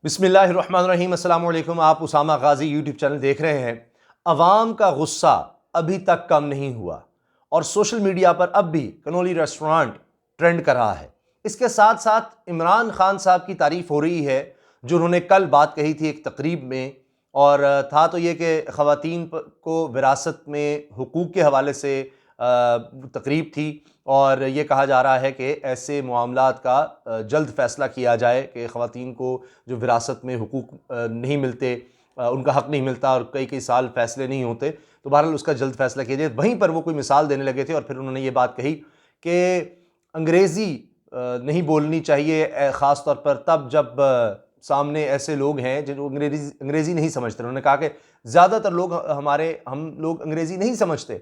بسم اللہ الرحمن الرحیم۔ السلام علیکم۔ آپ اسامہ غازی یوٹیوب چینل دیکھ رہے ہیں۔ عوام کا غصہ ابھی تک کم نہیں ہوا اور سوشل میڈیا پر اب بھی کنولی ریسٹورانٹ ٹرینڈ کر رہا ہے۔ اس کے ساتھ ساتھ عمران خان صاحب کی تعریف ہو رہی ہے، جو انہوں نے کل بات کہی تھی ایک تقریب میں، اور تھا تو یہ کہ خواتین کو وراثت میں حقوق کے حوالے سے تقریب تھی، اور یہ کہا جا رہا ہے کہ ایسے معاملات کا جلد فیصلہ کیا جائے کہ خواتین کو جو وراثت میں حقوق نہیں ملتے، ان کا حق نہیں ملتا اور کئی سال فیصلے نہیں ہوتے، تو بہرحال اس کا جلد فیصلہ کیا جائے۔ وہیں پر وہ کوئی مثال دینے لگے تھے اور پھر انہوں نے یہ بات کہی کہ انگریزی نہیں بولنی چاہیے، خاص طور پر تب جب سامنے ایسے لوگ ہیں جو انگریزی نہیں سمجھتے۔ انہوں نے کہا کہ زیادہ تر لوگ ہم لوگ انگریزی نہیں سمجھتے،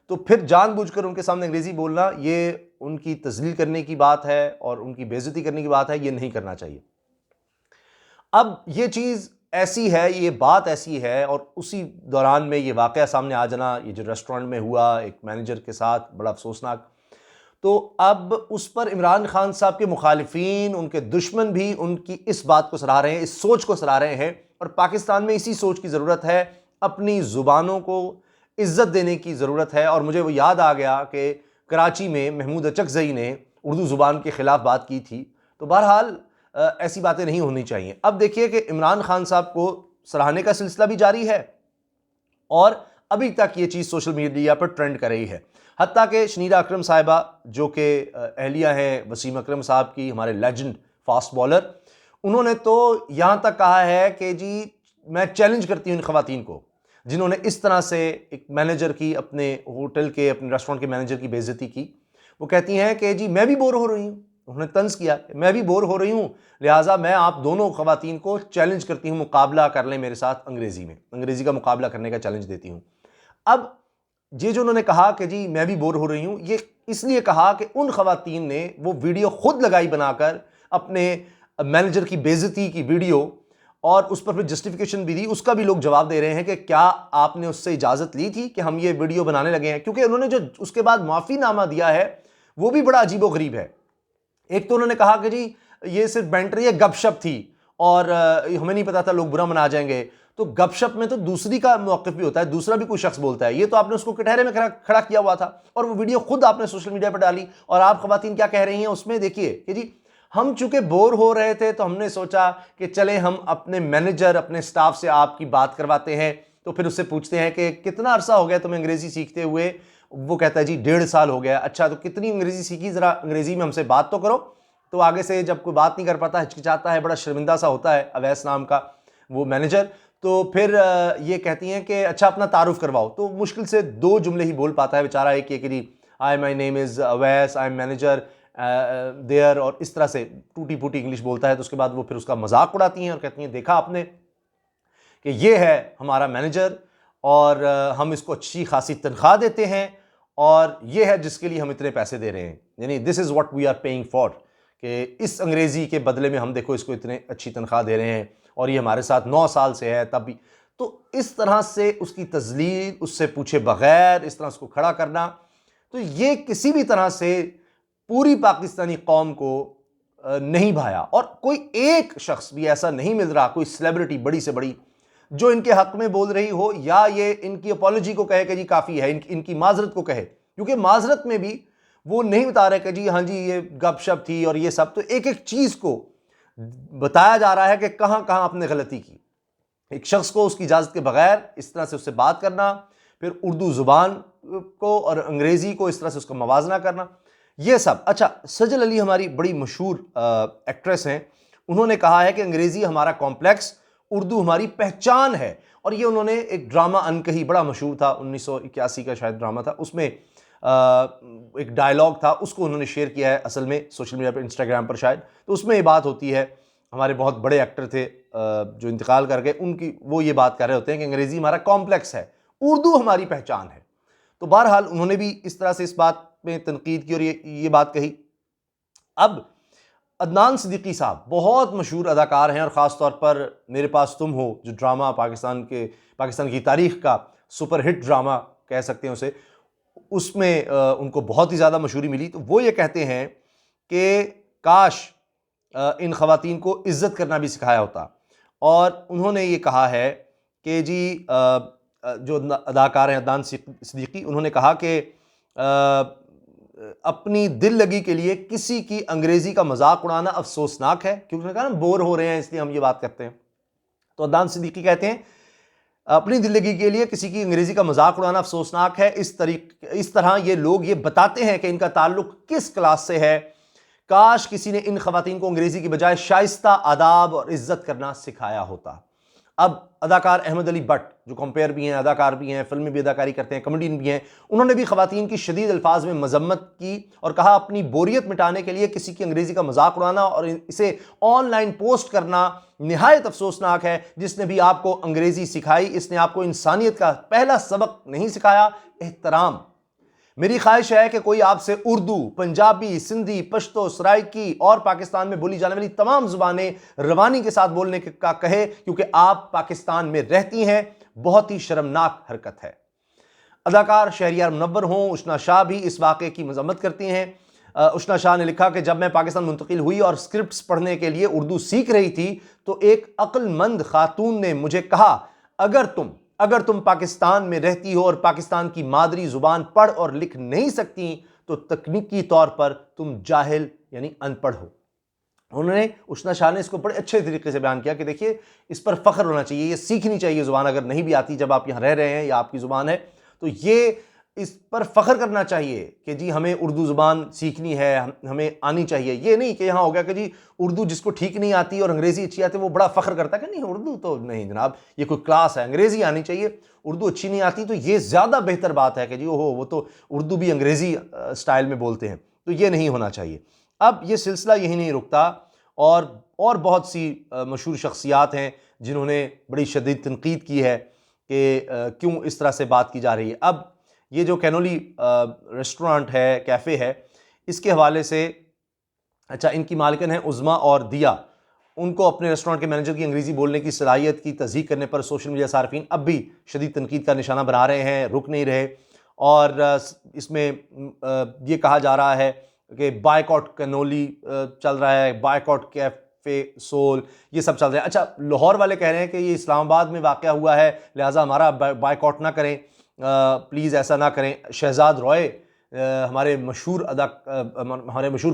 تو پھر جان بوجھ کر ان کے سامنے انگریزی بولنا یہ ان کی تذلیل کرنے کی بات ہے اور ان کی بے عزتی کرنے کی بات ہے، یہ نہیں کرنا چاہیے۔ اب یہ چیز ایسی ہے، یہ بات ایسی ہے، اور اسی دوران میں یہ واقعہ سامنے آ جانا، یہ جو ریسٹورنٹ میں ہوا ایک مینیجر کے ساتھ، بڑا افسوسناک۔ تو اب اس پر عمران خان صاحب کے مخالفین، ان کے دشمن بھی ان کی اس بات کو سراہ رہے ہیں، اس سوچ کو سراہ رہے ہیں، اور پاکستان میں اسی سوچ کی ضرورت ہے۔ اپنی زبانوں کو عزت دینے کی ضرورت ہے۔ اور مجھے وہ یاد آ گیا کہ کراچی میں محمود اچکزئی نے اردو زبان کے خلاف بات کی تھی، تو بہرحال ایسی باتیں نہیں ہونی چاہیے۔ اب دیکھیے کہ عمران خان صاحب کو سراہنے کا سلسلہ بھی جاری ہے، اور ابھی تک یہ چیز سوشل میڈیا پر ٹرینڈ کر رہی ہے، حتیٰ کہ شنیرہ اکرم صاحبہ جو کہ اہلیہ ہیں وسیم اکرم صاحب کی، ہمارے لیجنڈ فاسٹ بالر، انہوں نے تو یہاں تک کہا ہے کہ جی میں چیلنج کرتی ہوں ان خواتین کو جنہوں نے اس طرح سے ایک مینیجر کی، اپنے ہوٹل کے، اپنے ریسٹورنٹ کے مینیجر کی بے عزتی کی۔ وہ کہتی ہیں کہ جی میں بھی بور ہو رہی ہوں، انہوں نے طنز کیا کہ میں بھی بور ہو رہی ہوں، لہٰذا میں آپ دونوں خواتین کو چیلنج کرتی ہوں، مقابلہ کر لیں میرے ساتھ انگریزی میں، انگریزی کا مقابلہ کرنے کا چیلنج دیتی ہوں۔ اب یہ جو انہوں نے کہا کہ جی میں بھی بور ہو رہی ہوں، یہ اس لیے کہا کہ ان خواتین نے وہ ویڈیو خود لگائی بنا کر، اپنے مینیجر کی بے عزتی کی ویڈیو، اور اس پر پھر جسٹیفیکیشن بھی دی۔ اس کا بھی لوگ جواب دے رہے ہیں کہ کیا آپ نے اس سے اجازت لی تھی کہ ہم یہ ویڈیو بنانے لگے ہیں؟ کیونکہ انہوں نے جو اس کے بعد معافی نامہ دیا ہے وہ بھی بڑا عجیب و غریب ہے۔ ایک تو انہوں نے کہا کہ جی یہ صرف بینٹری ہے، گپ شپ تھی، اور ہمیں نہیں پتا تھا لوگ برا منا جائیں گے۔ تو گپ شپ میں تو دوسری کا موقف بھی ہوتا ہے، دوسرا بھی کوئی شخص بولتا ہے، یہ تو آپ نے اس کو کٹہرے میں کھڑا کیا ہوا تھا، اور وہ ویڈیو خود آپ نے سوشل میڈیا پر ڈالی۔ اور آپ خواتین کیا کہہ رہی ہیں اس میں، دیکھیے کہ جی ہم چونکہ بور ہو رہے تھے تو ہم نے سوچا کہ چلیں ہم اپنے مینیجر، اپنے سٹاف سے آپ کی بات کرواتے ہیں۔ تو پھر اس سے پوچھتے ہیں کہ کتنا عرصہ ہو گیا تمہیں انگریزی سیکھتے ہوئے؟ وہ کہتا ہے جی 1.5 سال ہو گیا۔ اچھا تو کتنی انگریزی سیکھی، ذرا انگریزی میں ہم سے بات تو کرو۔ تو آگے سے جب کوئی بات نہیں کر پاتا، ہچکچاتا ہے، بڑا شرمندہ سا ہوتا ہے اویس نام کا وہ مینیجر، تو پھر یہ کہتی ہیں کہ اچھا اپنا تعارف کرواؤ۔ تو مشکل سے 2 جملے ہی بول پاتا ہے بیچارہ، ایک یہ کہ جی my name is Owais, I am manager there, اور اس طرح سے ٹوٹی پھوٹی انگلش بولتا ہے۔ تو اس کے بعد وہ پھر اس کا مذاق اڑاتی ہیں اور کہتی ہیں دیکھا آپ نے کہ یہ ہے ہمارا مینیجر، اور ہم اس کو اچھی خاصی تنخواہ دیتے ہیں، اور یہ ہے جس کے لیے ہم اتنے پیسے دے رہے ہیں، یعنی this is what we are paying for, کہ اس انگریزی کے بدلے میں ہم دیکھو اس کو اتنے اچھی تنخواہ دے رہے ہیں، اور یہ ہمارے ساتھ 9 سال سے ہے تب بھی۔ تو اس طرح سے اس کی تذلیل، اس سے پوچھے بغیر اس طرح اس کو کھڑا کرنا، تو یہ کسی بھی طرح سے پوری پاکستانی قوم کو نہیں بھایا۔ اور کوئی ایک شخص بھی ایسا نہیں مل رہا، کوئی سیلیبریٹی بڑی سے بڑی جو ان کے حق میں بول رہی ہو، یا یہ ان کی اپالوجی کو کہے کہ جی کافی ہے، ان کی معذرت کو کہے، کیونکہ معذرت میں بھی وہ نہیں بتا رہے کہ جی ہاں جی یہ گپ شپ تھی اور یہ سب، تو ایک ایک چیز کو بتایا جا رہا ہے کہ کہاں کہاں آپ نے غلطی کی۔ ایک شخص کو اس کی اجازت کے بغیر اس طرح سے اس سے بات کرنا، پھر اردو زبان کو اور انگریزی کو اس طرح سے اس کا موازنہ کرنا، یہ سب۔ اچھا سجل علی ہماری بڑی مشہور ایکٹریس ہیں، انہوں نے کہا ہے کہ انگریزی ہمارا کمپلیکس، اردو ہماری پہچان ہے۔ اور یہ انہوں نے ایک ڈرامہ انکہی بڑا مشہور تھا، 1981 کا شاید ڈرامہ تھا، اس میں ایک ڈائلاگ تھا، اس کو انہوں نے شیئر کیا ہے اصل میں سوشل میڈیا پر، انسٹاگرام پر شاید۔ تو اس میں یہ بات ہوتی ہے، ہمارے بہت بڑے ایکٹر تھے جو انتقال کر گئے، ان کی وہ یہ بات کر رہے ہوتے ہیں کہ انگریزی ہمارا کمپلیکس ہے، اردو ہماری پہچان ہے۔ تو بہرحال انہوں نے بھی اس طرح سے اس بات میں تنقید کی اور یہ بات کہی۔ اب عدنان صدیقی صاحب بہت مشہور اداکار ہیں، اور خاص طور پر میرے پاس تم ہو جو ڈرامہ پاکستان کی تاریخ کا سپر ہٹ ڈرامہ کہہ سکتے ہیں اسے، اس میں ان کو بہت ہی زیادہ مشہوری ملی۔ تو وہ یہ کہتے ہیں کہ کاش ان خواتین کو عزت کرنا بھی سکھایا ہوتا، اور انہوں نے یہ کہا ہے کہ جی جو اداکار ہیں عدنان صدیقی، انہوں نے کہا کہ اپنی دل لگی کے لیے کسی کی انگریزی کا مذاق اڑانا افسوسناک ہے، کیونکہ انہوں نے کہا نا بور ہو رہے ہیں اس لیے ہم یہ بات کرتے ہیں. تو عدنان صدیقی کہتے ہیں اپنی دل لگی کے لیے کسی کی انگریزی کا مذاق اڑانا افسوسناک ہے. اس طرح یہ لوگ یہ بتاتے ہیں کہ ان کا تعلق کس کلاس سے ہے. کاش کسی نے ان خواتین کو انگریزی کی بجائے شائستہ آداب اور عزت کرنا سکھایا ہوتا. اب اداکار احمد علی بٹ جو کمپیئر بھی ہیں، اداکار بھی ہیں، فلم میں بھی اداکاری کرتے ہیں، کمیڈین بھی ہیں، انہوں نے بھی خواتین کی شدید الفاظ میں مذمت کی اور کہا اپنی بوریت مٹانے کے لیے کسی کی انگریزی کا مذاق اڑانا اور اسے آن لائن پوسٹ کرنا نہایت افسوسناک ہے. جس نے بھی آپ کو انگریزی سکھائی اس نے آپ کو انسانیت کا پہلا سبق نہیں سکھایا، احترام. میری خواہش ہے کہ کوئی آپ سے اردو، پنجابی، سندھی، پشتو، سرائکی اور پاکستان میں بولی جانے والی تمام زبانیں روانی کے ساتھ بولنے کا کہے، کیونکہ آپ پاکستان میں رہتی ہیں. بہت ہی شرمناک حرکت ہے. اداکار شہریار منور ہوں اشنا شاہ بھی اس واقعے کی مذمت کرتی ہیں. اشنا شاہ نے لکھا کہ جب میں پاکستان منتقل ہوئی اور اسکرپٹس پڑھنے کے لیے اردو سیکھ رہی تھی تو ایک عقل مند خاتون نے مجھے کہا اگر تم پاکستان میں رہتی ہو اور پاکستان کی مادری زبان پڑھ اور لکھ نہیں سکتی تو تکنیکی طور پر تم جاہل یعنی ان پڑھ ہو. انہوں نے اشنا شاہ نے اس کو بڑے اچھے طریقے سے بیان کیا کہ دیکھیے اس پر فخر ہونا چاہیے، یہ سیکھنی چاہیے زبان. اگر نہیں بھی آتی جب آپ یہاں رہ رہے ہیں یا آپ کی زبان ہے تو یہ اس پر فخر کرنا چاہیے کہ جی ہمیں اردو زبان سیکھنی ہے، ہمیں آنی چاہیے. یہ نہیں کہ یہاں ہو گیا کہ جی اردو جس کو ٹھیک نہیں آتی اور انگریزی اچھی آتی ہے وہ بڑا فخر کرتا ہے کہ نہیں اردو تو نہیں جناب، یہ کوئی کلاس ہے، انگریزی آنی چاہیے. اردو اچھی نہیں آتی تو یہ زیادہ بہتر بات ہے کہ جی وہ تو اردو بھی انگریزی سٹائل میں بولتے ہیں، تو یہ نہیں ہونا چاہیے. اب یہ سلسلہ یہی نہیں رکتا اور بہت سی مشہور شخصیات ہیں جنہوں نے بڑی شدید تنقید کی ہے کہ کیوں اس طرح سے بات کی جا رہی ہے. اب یہ جو کینولی ریسٹورانٹ ہے، کیفے ہے، اس کے حوالے سے اچھا ان کی مالکن ہیں عظما اور دیا، ان کو اپنے ریسٹورانٹ کے مینیجر کی انگریزی بولنے کی صلاحیت کی تصدیق کرنے پر سوشل میڈیا صارفین اب بھی شدید تنقید کا نشانہ بنا رہے ہیں، رک نہیں رہے. اور اس میں یہ کہا جا رہا ہے کہ بائیکاٹ کینولی چل رہا ہے، بائیکاٹ کیفے سول، یہ سب چل رہا ہے. اچھا لاہور والے کہہ رہے ہیں کہ یہ اسلام آباد میں واقع ہوا ہے لہٰذا ہمارا بائیکاٹ نہ کریں، پلیز ایسا نہ کریں. شہزاد روئے ہمارے مشہور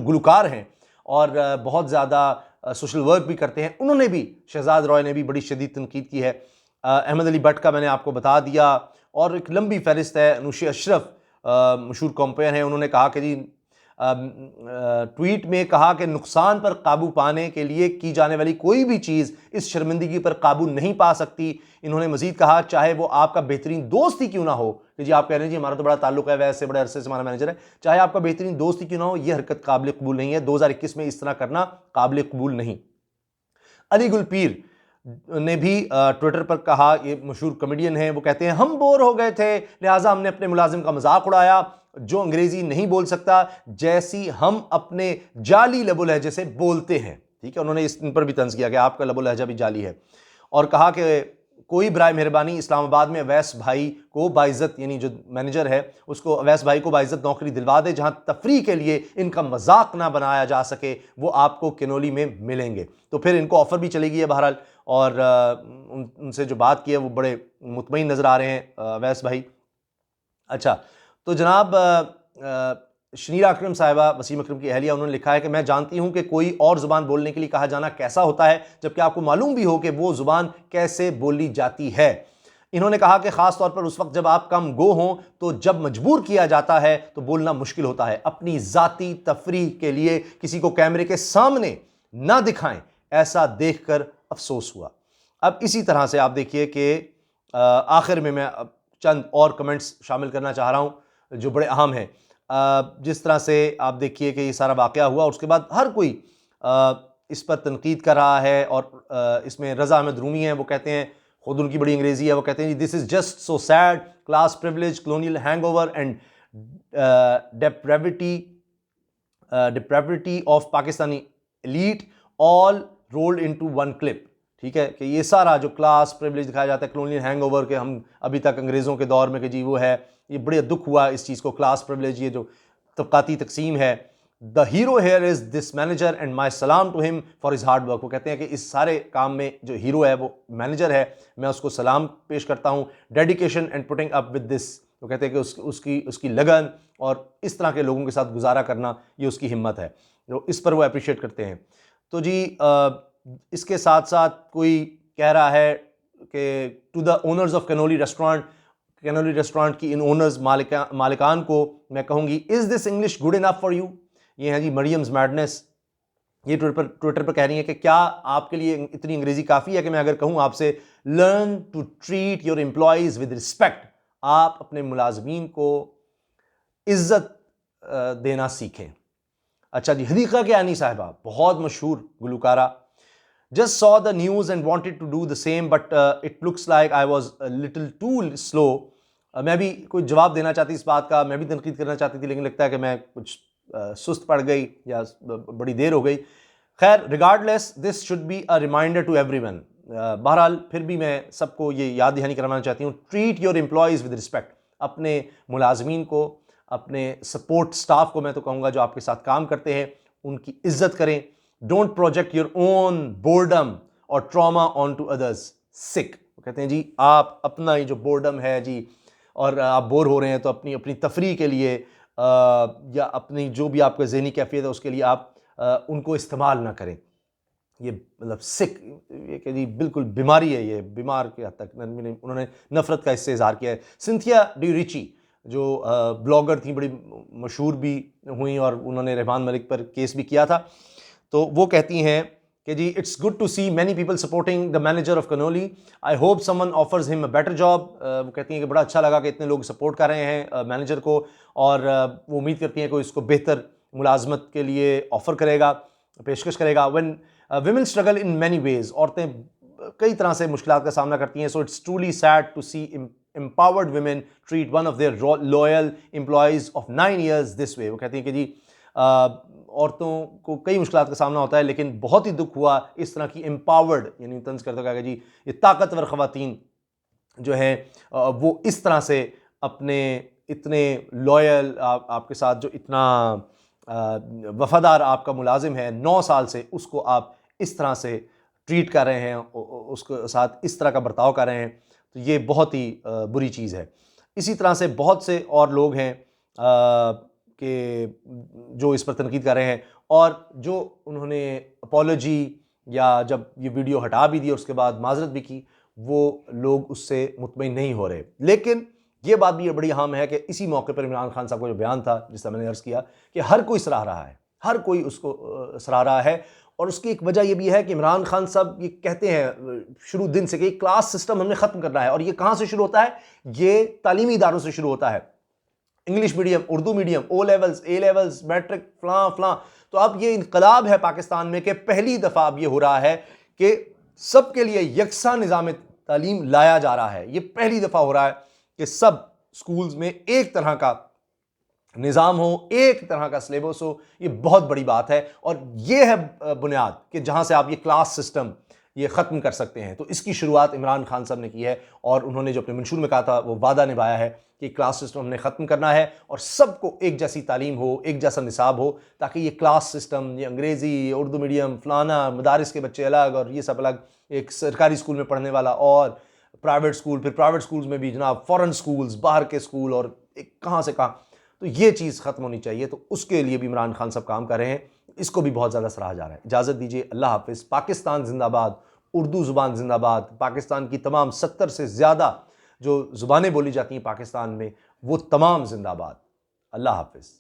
گلوکار ہیں اور بہت زیادہ سوشل ورک بھی کرتے ہیں، انہوں نے بھی، شہزاد روئے نے بھی بڑی شدید تنقید کی ہے. احمد علی بٹ کا میں نے آپ کو بتا دیا اور ایک لمبی فہرست ہے. انوشی اشرف مشہور کمپیئر ہیں، انہوں نے کہا کہ جی ٹویٹ میں کہا کہ نقصان پر قابو پانے کے لیے کی جانے والی کوئی بھی چیز اس شرمندگی پر قابو نہیں پا سکتی. انہوں نے مزید کہا چاہے وہ آپ کا بہترین دوست ہی کیوں نہ ہو، کہ جی آپ کہہ رہے ہیں جی ہمارا تو بڑا تعلق ہے، ویسے بڑے عرصے سے ہمارا مینیجر ہے، چاہے آپ کا بہترین دوست ہی کیوں نہ ہو، یہ حرکت قابل قبول نہیں ہے. 2021 میں اس طرح کرنا قابل قبول نہیں. علی گل پیر نے بھی ٹویٹر پر کہا، یہ مشہور کمیڈین ہیں، وہ کہتے ہیں ہم بور ہو گئے تھے لہٰذا ہم نے اپنے ملازم کا مذاق اڑایا جو انگریزی نہیں بول سکتا، جیسی ہم اپنے جعلی لب و لہجے سے بولتے ہیں. ٹھیک ہے، انہوں نے ان پر بھی طنز کیا کہ آپ کا لب و لہجہ بھی جعلی ہے. اور کہا کہ کوئی برائے مہربانی اسلام آباد میں اویس بھائی کو باعزت، یعنی جو مینیجر ہے اس کو، اویس بھائی کو باعزت نوکری دلوا دے جہاں تفریح کے لیے ان کا مذاق نہ بنایا جا سکے. وہ آپ کو کینولی میں ملیں گے. تو پھر ان کو آفر بھی چلے گی ہے بہرحال، اور ان سے جو بات کی ہے وہ بڑے مطمئن نظر آ رہے ہیں اویس بھائی. اچھا تو جناب شنیرہ اکرم صاحبہ، وسیم اکرم کی اہلیہ، انہوں نے لکھا ہے کہ میں جانتی ہوں کہ کوئی اور زبان بولنے کے لیے کہا جانا کیسا ہوتا ہے جبکہ آپ کو معلوم بھی ہو کہ وہ زبان کیسے بولی جاتی ہے. انہوں نے کہا کہ خاص طور پر اس وقت جب آپ کم گو ہوں تو جب مجبور کیا جاتا ہے تو بولنا مشکل ہوتا ہے. اپنی ذاتی تفریح کے لیے کسی کو کیمرے کے سامنے نہ دکھائیں، ایسا دیکھ کر افسوس ہوا. اب اسی طرح سے آپ دیکھیے کہ آخر میں چند اور کمنٹس شامل کرنا چاہ رہا ہوں جو بڑے اہم ہیں. جس طرح سے آپ دیکھیے کہ یہ سارا واقعہ ہوا اور اس کے بعد ہر کوئی اس پر تنقید کر رہا ہے. اور اس میں رضا احمد رومی ہیں، وہ کہتے ہیں، خود ان کی بڑی انگریزی ہے، وہ کہتے ہیں this is just so sad, class privilege, colonial hangover and depravity of Pakistani elite all rolled into one clip. ٹھیک ہے کہ یہ سارا جو کلاس پریولیج دکھایا جاتا ہے، کلونیل ہینگ اوور کے ہم ابھی تک انگریزوں کے دور میں کہ جی وہ ہے، یہ بڑے دکھ ہوا اس چیز کو، کلاس پریولیج، یہ جو طبقاتی تقسیم ہے the hero here is this manager and my سلام ٹو ہم فار ہز ہارڈ ورک. وہ کہتے ہیں کہ اس سارے کام میں جو ہیرو ہے وہ مینیجر ہے, میں اس کو سلام پیش کرتا ہوں. Dedication and putting up with this, وہ کہتے ہیں کہ اس کی لگن اور اس طرح کے لوگوں کے ساتھ گزارا کرنا یہ اس کی ہمت ہے, اس پر وہ اپریشیٹ کرتے ہیں. تو جی اس کے ساتھ ساتھ کوئی کہہ رہا ہے کہ to the owners of Cannoli restaurant کی ان اونرز مالکان کو میں کہوں گی, is this English good enough for you. یہ ہے جی مریمز میڈنس, یہ ٹویٹر پر کہہ رہی ہیں کہ کیا آپ کے لیے اتنی انگریزی کافی ہے کہ میں اگر کہوں آپ سے learn to treat your employees with respect, آپ اپنے ملازمین کو عزت دینا سیکھیں. اچھا جی, حدیقہ کیانی صاحبہ بہت مشہور گلوکارہ, just saw the news and wanted to do the same but it looks like I was a little too slow. میں بھی کوئی جواب دینا چاہتی اس بات کا, میں بھی تنقید کرنا چاہتی تھی, لیکن لگتا ہے کہ میں کچھ سست پڑ گئی یا بڑی دیر ہو گئی. خیر, regardless this should be a reminder to everyone. بہرحال پھر بھی میں سب کو یہ یاد دہانی کروانا چاہتی ہوں, treat your employees with respect. اپنے ملازمین کو, اپنے سپورٹ سٹاف کو میں تو کہوں گا جو آپ کے ساتھ کام کرتے ہیں, ان کی عزت کریں. Don't project your own boredom اور ٹراما آن ٹو ادرس سک. وہ کہتے ہیں جی آپ اپنا یہ جو بورڈم ہے جی, اور آپ بور ہو رہے ہیں تو اپنی تفریح کے لیے یا اپنی جو بھی آپ کا ذہنی کیفیت ہے اس کے لیے آپ ان کو استعمال نہ کریں. یہ مطلب سک, یہ کہ جی بالکل بیماری ہے, یہ بیمار کے حد تک انہوں نے نفرت کا اس سے اظہار کیا ہے. سنتھیا ڈی ریچی جو بلاگر تھیں, بڑی مشہور بھی ہوئیں اور انہوں نے رحمان ملک پر کیس بھی کیا تھا, تو وہ کہتی ہیں کہ جی it's good to see many people supporting the manager of Cannoli, I hope someone offers him a better job. وہ کہتی ہیں کہ بڑا اچھا لگا کہ اتنے لوگ سپورٹ کر رہے ہیں مینیجر کو, اور وہ امید کرتی ہیں کہ اس کو بہتر ملازمت کے لیے آفر کرے گا, پیشکش کرے گا. When women struggle in many ways, عورتیں کئی طرح سے مشکلات کا سامنا کرتی ہیں. So it's truly sad to see empowered women treat one of their loyal employees of 9 years this way. وہ کہتی ہیں کہ جی عورتوں کو کئی مشکلات کا سامنا ہوتا ہے, لیکن بہت ہی دکھ ہوا اس طرح کی امپاورڈ, یعنی طنز کرتے کہا کہ جی یہ طاقتور خواتین جو ہیں وہ اس طرح سے اپنے اتنے لویل آپ کے ساتھ, جو اتنا وفادار آپ کا ملازم ہے 9 سال سے, اس کو آپ اس طرح سے ٹریٹ کر رہے ہیں, اس کے ساتھ اس طرح کا برتاؤ کر رہے ہیں, تو یہ بہت ہی بری چیز ہے. اسی طرح سے بہت سے اور لوگ ہیں کہ جو اس پر تنقید کر رہے ہیں, اور جو انہوں نے اپولوجی یا جب یہ ویڈیو ہٹا بھی دی اور اس کے بعد معذرت بھی کی, وہ لوگ اس سے مطمئن نہیں ہو رہے. لیکن یہ بات بھی بڑی اہم ہے کہ اسی موقع پر عمران خان صاحب کا جو بیان تھا, جس طرح میں نے عرض کیا کہ ہر کوئی سراہ رہا ہے, ہر کوئی اس کو سراہ رہا ہے, اور اس کی ایک وجہ یہ بھی ہے کہ عمران خان صاحب یہ کہتے ہیں شروع دن سے کہ کلاس سسٹم ہم نے ختم کرنا ہے. اور یہ کہاں سے شروع ہوتا ہے؟ یہ تعلیمی اداروں سے شروع ہوتا ہے, English medium, Urdu medium, O levels, A levels, matric, فلاں فلاں. تو اب یہ انقلاب ہے پاکستان میں کہ پہلی دفعہ اب یہ ہو رہا ہے کہ سب کے لیے یکساں نظام تعلیم لایا جا رہا ہے. یہ پہلی دفعہ ہو رہا ہے کہ سب سکولز میں ایک طرح کا نظام ہو, ایک طرح کا سلیبس ہو. یہ بہت بڑی بات ہے, اور یہ ہے بنیاد کہ جہاں سے آپ یہ کلاس سسٹم یہ ختم کر سکتے ہیں. تو اس کی شروعات عمران خان صاحب نے کی ہے, اور انہوں نے جو اپنے منشور میں کہا تھا وہ وعدہ نبھایا ہے کہ کلاس سسٹم ہم نے ختم کرنا ہے, اور سب کو ایک جیسی تعلیم ہو, ایک جیسا نصاب ہو, تاکہ یہ کلاس سسٹم, یہ انگریزی, اردو میڈیم, فلانا, مدارس کے بچے الگ اور یہ سب الگ, ایک سرکاری اسکول میں پڑھنے والا اور پرائیویٹ اسکول, پھر پرائیویٹ اسکولز میں بھی جناب فورن اسکولز, باہر کے اسکول, اور کہاں سے کہاں. تو یہ چیز ختم ہونی چاہیے. تو اس کے لیے بھی عمران خان صاحب کام کر رہے ہیں, اس کو بھی بہت زیادہ سراہا جا رہا ہے. اجازت دیجیے, اللہ حافظ. پاکستان زندہ باد, اردو زبان زندہ باد. پاکستان کی تمام 70 سے زیادہ جو زبانیں بولی جاتی ہیں پاکستان میں, وہ تمام زندہ باد. اللہ حافظ.